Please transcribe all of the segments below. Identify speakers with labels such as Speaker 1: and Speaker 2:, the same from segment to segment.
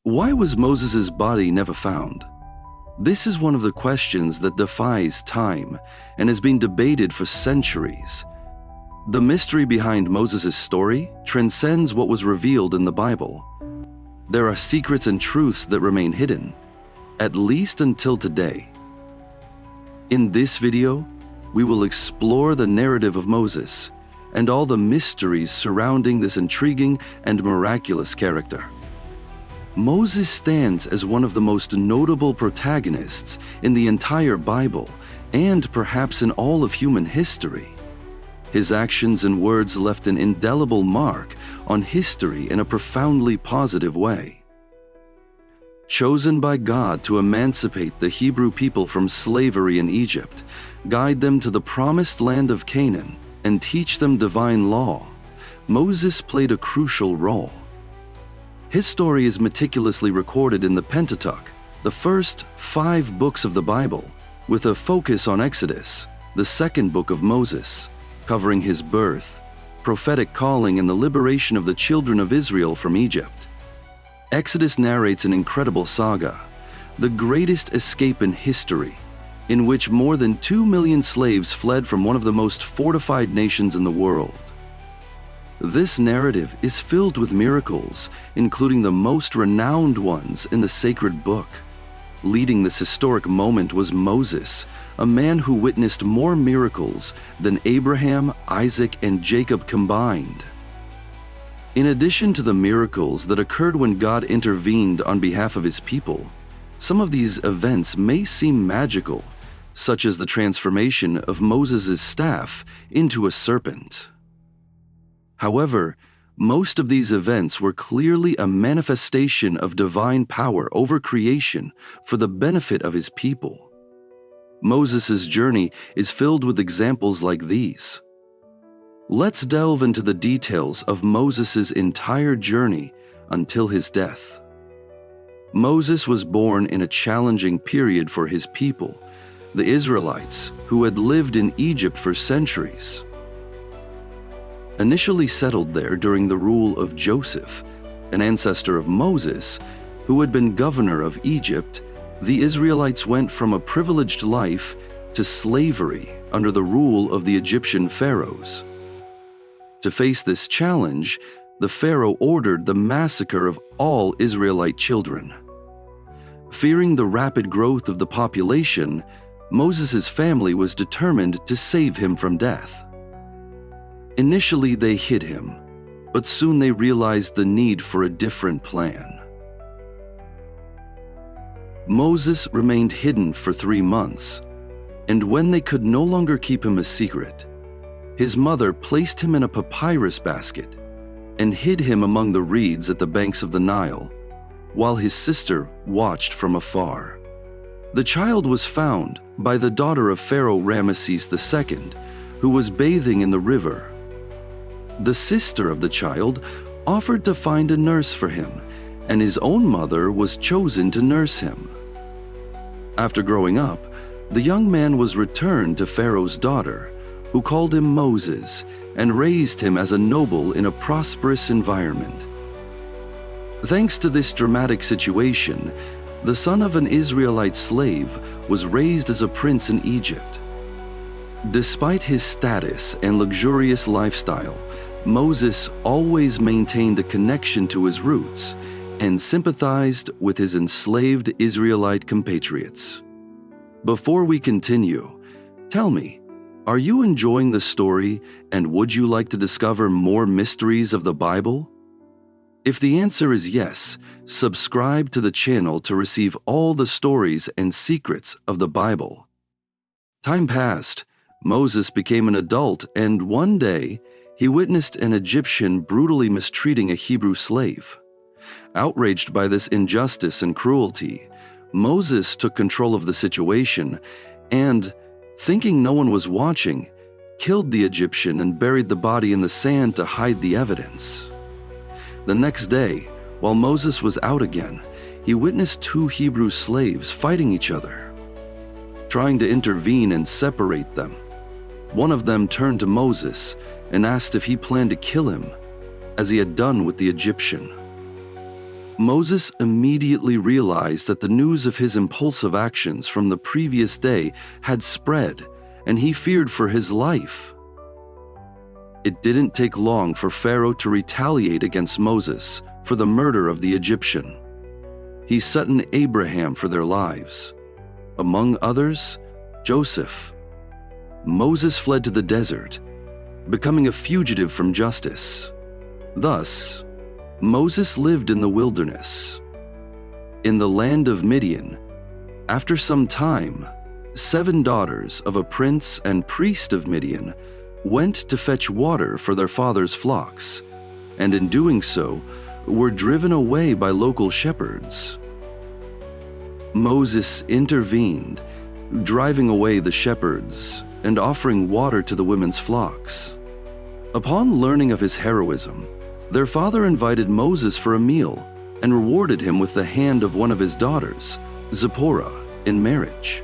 Speaker 1: Why was Moses' body never found? This is one of the questions that defies time and has been debated for centuries. The mystery behind Moses' story transcends what was revealed in the Bible. There are secrets and truths that remain hidden, at least until today. In this video, we will explore the narrative of Moses and all the mysteries surrounding this intriguing and miraculous character. Moses stands as one of the most notable protagonists in the entire Bible and perhaps in all of human history. His actions and words left an indelible mark on history in a profoundly positive way. Chosen by God to emancipate the Hebrew people from slavery in Egypt, guide them to the promised land of Canaan, and teach them divine law, Moses played a crucial role. His story is meticulously recorded in the Pentateuch, the first 5 books of the Bible, with a focus on Exodus, the second book of Moses, covering his birth, prophetic calling, and the liberation of the children of Israel from Egypt. Exodus narrates an incredible saga, the greatest escape in history, in which more than 2 million slaves fled from one of the most fortified nations in the world. This narrative is filled with miracles, including the most renowned ones in the sacred book. Leading this historic moment was Moses, a man who witnessed more miracles than Abraham, Isaac, and Jacob combined. In addition to the miracles that occurred when God intervened on behalf of his people, some of these events may seem magical, such as the transformation of Moses' staff into a serpent. However, most of these events were clearly a manifestation of divine power over creation for the benefit of his people. Moses' journey is filled with examples like these. Let's delve into the details of Moses' entire journey until his death. Moses was born in a challenging period for his people, the Israelites, who had lived in Egypt for centuries. Initially settled there during the rule of Joseph, an ancestor of Moses, who had been governor of Egypt, the Israelites went from a privileged life to slavery under the rule of the Egyptian pharaohs. To face this challenge, the pharaoh ordered the massacre of all Israelite children. Fearing the rapid growth of the population, Moses' family was determined to save him from death. Initially, they hid him, but soon they realized the need for a different plan. Moses remained hidden for 3 months, and when they could no longer keep him a secret, his mother placed him in a papyrus basket and hid him among the reeds at the banks of the Nile, while his sister watched from afar. The child was found by the daughter of Pharaoh Ramesses II, who was bathing in the river. The sister of the child offered to find a nurse for him, and his own mother was chosen to nurse him. After growing up, the young man was returned to Pharaoh's daughter, who called him Moses and raised him as a noble in a prosperous environment. Thanks to this dramatic situation, the son of an Israelite slave was raised as a prince in Egypt. Despite his status and luxurious lifestyle, Moses always maintained a connection to his roots and sympathized with his enslaved Israelite compatriots. Before we continue, tell me, are you enjoying the story and would you like to discover more mysteries of the Bible? If the answer is yes, subscribe to the channel to receive all the stories and secrets of the Bible. Time passed, Moses became an adult, and one day, he witnessed an Egyptian brutally mistreating a Hebrew slave. Outraged by this injustice and cruelty, Moses took control of the situation and, thinking no one was watching, killed the Egyptian and buried the body in the sand to hide the evidence. The next day, while Moses was out again, he witnessed 2 Hebrew slaves fighting each other. Trying to intervene and separate them, one of them turned to Moses and asked if he planned to kill him, as he had done with the Egyptian. Moses immediately realized that the news of his impulsive actions from the previous day had spread, and he feared for his life. It didn't take long for Pharaoh to retaliate against Moses for the murder of the Egyptian. He set an Abraham for their lives. Among others, Joseph. Moses fled to the desert, becoming a fugitive from justice. Thus, Moses lived in the wilderness. In the land of Midian, after some time, 7 daughters of a prince and priest of Midian went to fetch water for their father's flocks, and in doing so, were driven away by local shepherds. Moses intervened, driving away the shepherds and offering water to the women's flocks. Upon learning of his heroism, their father invited Moses for a meal and rewarded him with the hand of one of his daughters, Zipporah, in marriage.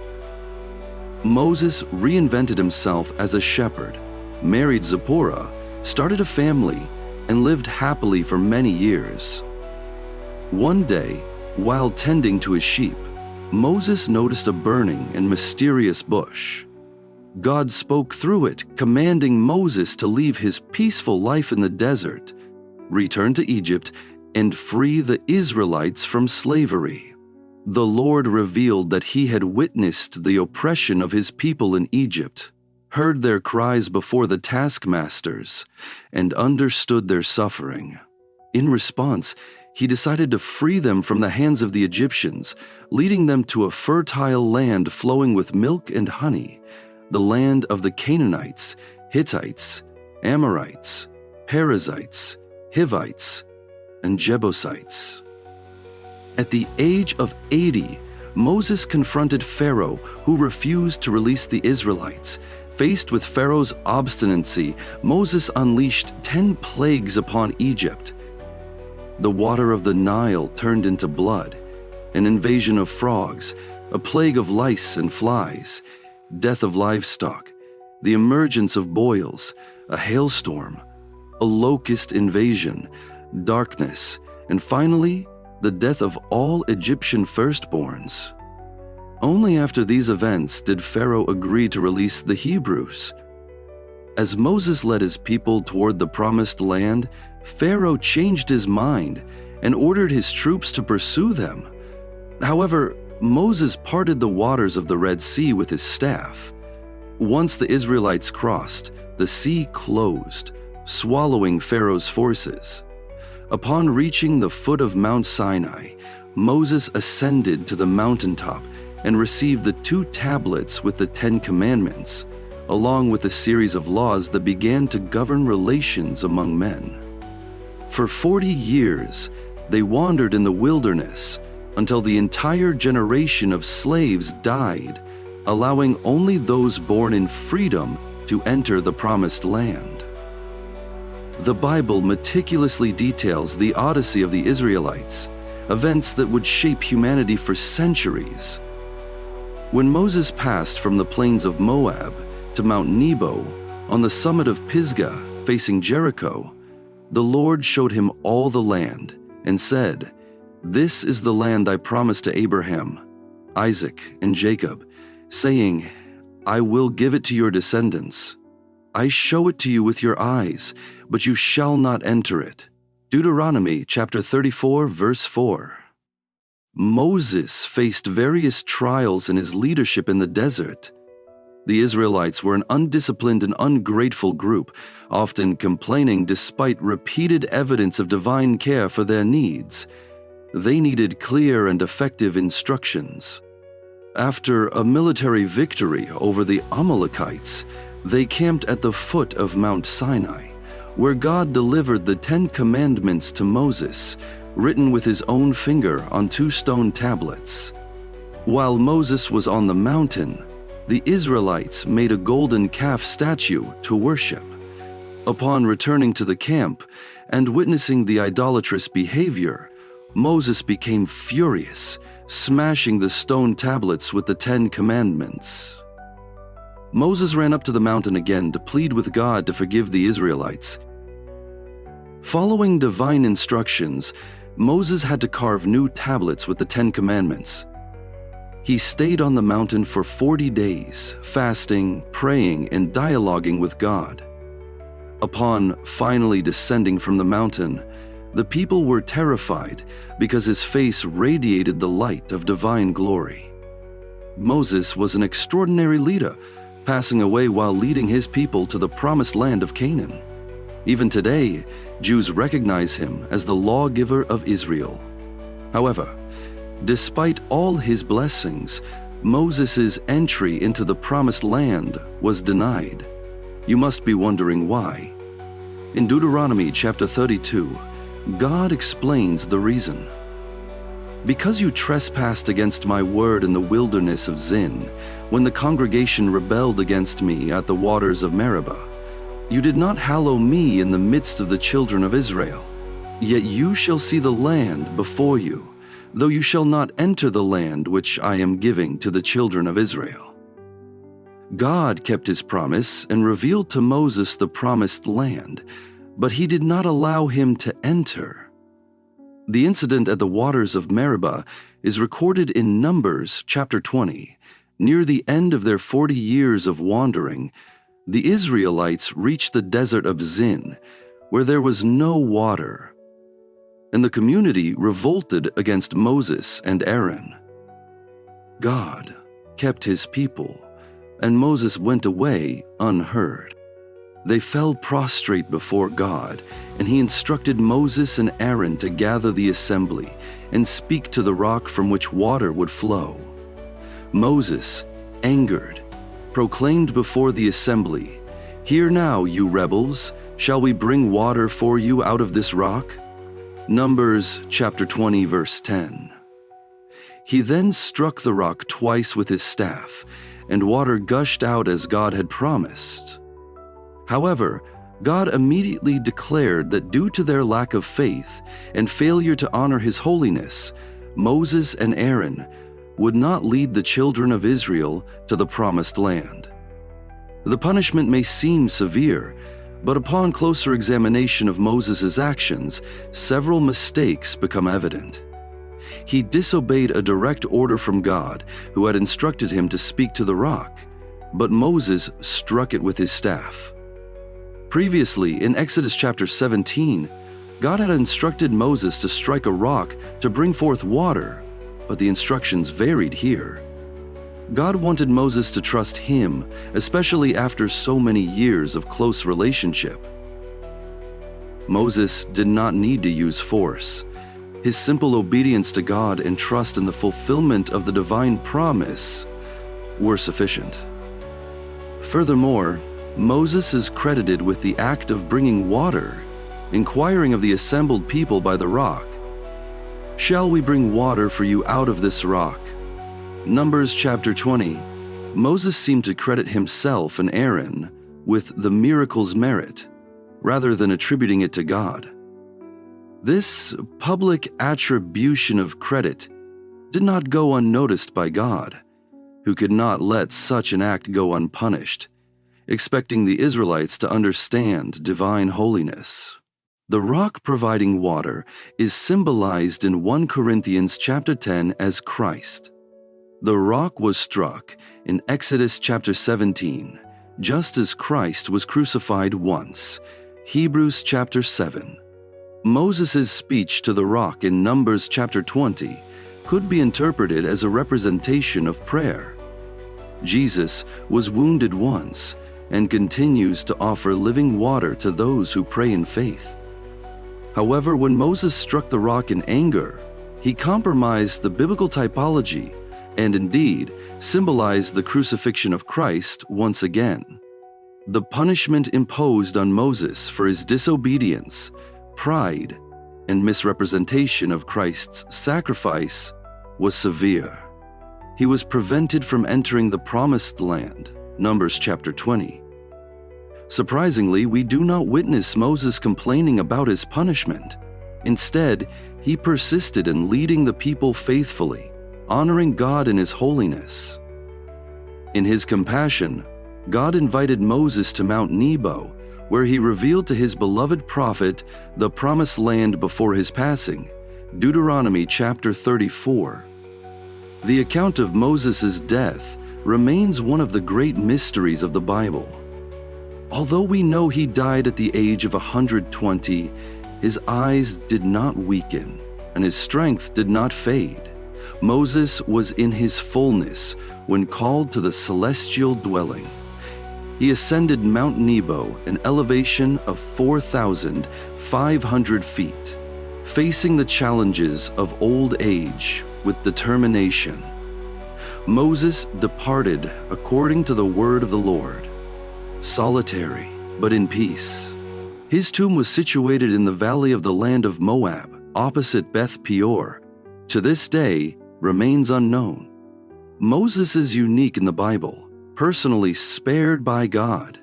Speaker 1: Moses reinvented himself as a shepherd, married Zipporah, started a family, and lived happily for many years. One day, while tending to his sheep, Moses noticed a burning and mysterious bush. God spoke through it, commanding Moses to leave his peaceful life in the desert, return to Egypt, and free the Israelites from slavery. The Lord revealed that he had witnessed the oppression of his people in Egypt, heard their cries before the taskmasters, and understood their suffering. In response, he decided to free them from the hands of the Egyptians, leading them to a fertile land flowing with milk and honey, the land of the Canaanites, Hittites, Amorites, Perizzites, Hivites, and Jebusites. At the age of 80, Moses confronted Pharaoh, who refused to release the Israelites. Faced with Pharaoh's obstinacy, Moses unleashed 10 plagues upon Egypt. The water of the Nile turned into blood, an invasion of frogs, a plague of lice and flies, death of livestock, the emergence of boils, a hailstorm, a locust invasion, darkness, and finally, the death of all Egyptian firstborns. Only after these events did Pharaoh agree to release the Hebrews. As Moses led his people toward the promised land, Pharaoh changed his mind and ordered his troops to pursue them. However, Moses parted the waters of the Red Sea with his staff. Once the Israelites crossed, the sea closed, swallowing Pharaoh's forces. Upon reaching the foot of Mount Sinai, Moses ascended to the mountaintop and received the 2 tablets with the 10 commandments, along with a series of laws that began to govern relations among men. For 40 years, they wandered in the wilderness until the entire generation of slaves died, allowing only those born in freedom to enter the promised land. The Bible meticulously details the odyssey of the Israelites, events that would shape humanity for centuries. When Moses passed from the plains of Moab to Mount Nebo on the summit of Pisgah facing Jericho, the Lord showed him all the land and said, "This is the land I promised to Abraham, Isaac, and Jacob, saying, I will give it to your descendants. I show it to you with your eyes, but you shall not enter it." Deuteronomy chapter 34, verse 4. Moses faced various trials in his leadership in the desert. The Israelites were an undisciplined and ungrateful group, often complaining despite repeated evidence of divine care for their needs. They needed clear and effective instructions. After a military victory over the Amalekites, they camped at the foot of Mount Sinai, where God delivered the 10 Commandments to Moses, written with his own finger on 2 stone tablets. While Moses was on the mountain, the Israelites made a golden calf statue to worship. Upon returning to the camp and witnessing the idolatrous behavior, Moses became furious, smashing the stone tablets with the 10 Commandments. Moses ran up to the mountain again to plead with God to forgive the Israelites. Following divine instructions, Moses had to carve new tablets with the 10 Commandments. He stayed on the mountain for 40 days, fasting, praying, and dialoguing with God. Upon finally descending from the mountain, the people were terrified because his face radiated the light of divine glory. Moses was an extraordinary leader, passing away while leading his people to the promised land of Canaan. Even today, Jews recognize him as the lawgiver of Israel. However, despite all his blessings, Moses' entry into the promised land was denied. You must be wondering why. In Deuteronomy chapter 32, God explains the reason. Because you trespassed against my word in the wilderness of Zin, when the congregation rebelled against me at the waters of Meribah, you did not hallow me in the midst of the children of Israel. Yet you shall see the land before you, though you shall not enter the land which I am giving to the children of Israel. God kept his promise and revealed to Moses the promised land, but he did not allow him to enter. The incident at the waters of Meribah is recorded in Numbers chapter 20. Near the end of their 40 years of wandering, the Israelites reached the desert of Zin, where there was no water, and the community revolted against Moses and Aaron. God kept his people, and Moses went away unheard. They fell prostrate before God, and he instructed Moses and Aaron to gather the assembly and speak to the rock from which water would flow. Moses, angered, proclaimed before the assembly, "Hear now, you rebels, shall we bring water for you out of this rock?" Numbers chapter 20, verse 10. He then struck the rock twice with his staff, and water gushed out as God had promised. However, God immediately declared that due to their lack of faith and failure to honor his holiness, Moses and Aaron would not lead the children of Israel to the promised land. The punishment may seem severe, but upon closer examination of Moses' actions, several mistakes become evident. He disobeyed a direct order from God, who had instructed him to speak to the rock, but Moses struck it with his staff. Previously, in Exodus chapter 17, God had instructed Moses to strike a rock to bring forth water, but the instructions varied here. God wanted Moses to trust him, especially after so many years of close relationship. Moses did not need to use force. His simple obedience to God and trust in the fulfillment of the divine promise were sufficient. Furthermore, Moses is credited with the act of bringing water, inquiring of the assembled people by the rock, "Shall we bring water for you out of this rock?" Numbers chapter 20. Moses seemed to credit himself and Aaron with the miracle's merit, rather than attributing it to God. This public attribution of credit did not go unnoticed by God, who could not let such an act go unpunished, expecting the Israelites to understand divine holiness. The rock providing water is symbolized in 1 Corinthians chapter 10 as Christ. The rock was struck in Exodus chapter 17, just as Christ was crucified once, Hebrews chapter 7. Moses' speech to the rock in Numbers chapter 20 could be interpreted as a representation of prayer. Jesus was wounded once and continues to offer living water to those who pray in faith. However, when Moses struck the rock in anger, he compromised the biblical typology and indeed symbolized the crucifixion of Christ once again. The punishment imposed on Moses for his disobedience, pride, and misrepresentation of Christ's sacrifice was severe. He was prevented from entering the promised land, Numbers chapter 20. Surprisingly, we do not witness Moses complaining about his punishment. Instead, he persisted in leading the people faithfully, honoring God in his holiness. In his compassion, God invited Moses to Mount Nebo, where he revealed to his beloved prophet the promised land before his passing, Deuteronomy chapter 34. The account of Moses' death remains one of the great mysteries of the Bible. Although we know he died at the age of 120, his eyes did not weaken, and his strength did not fade. Moses was in his fullness when called to the celestial dwelling. He ascended Mount Nebo, an elevation of 4,500 feet, facing the challenges of old age with determination. Moses departed according to the word of the Lord, solitary but in peace. His tomb was situated in the valley of the land of Moab, opposite Beth Peor. To this day, remains unknown. Moses is unique in the Bible, personally spared by God.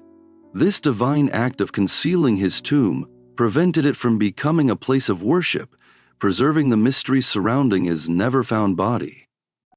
Speaker 1: This divine act of concealing his tomb prevented it from becoming a place of worship, preserving the mystery surrounding his never-found body.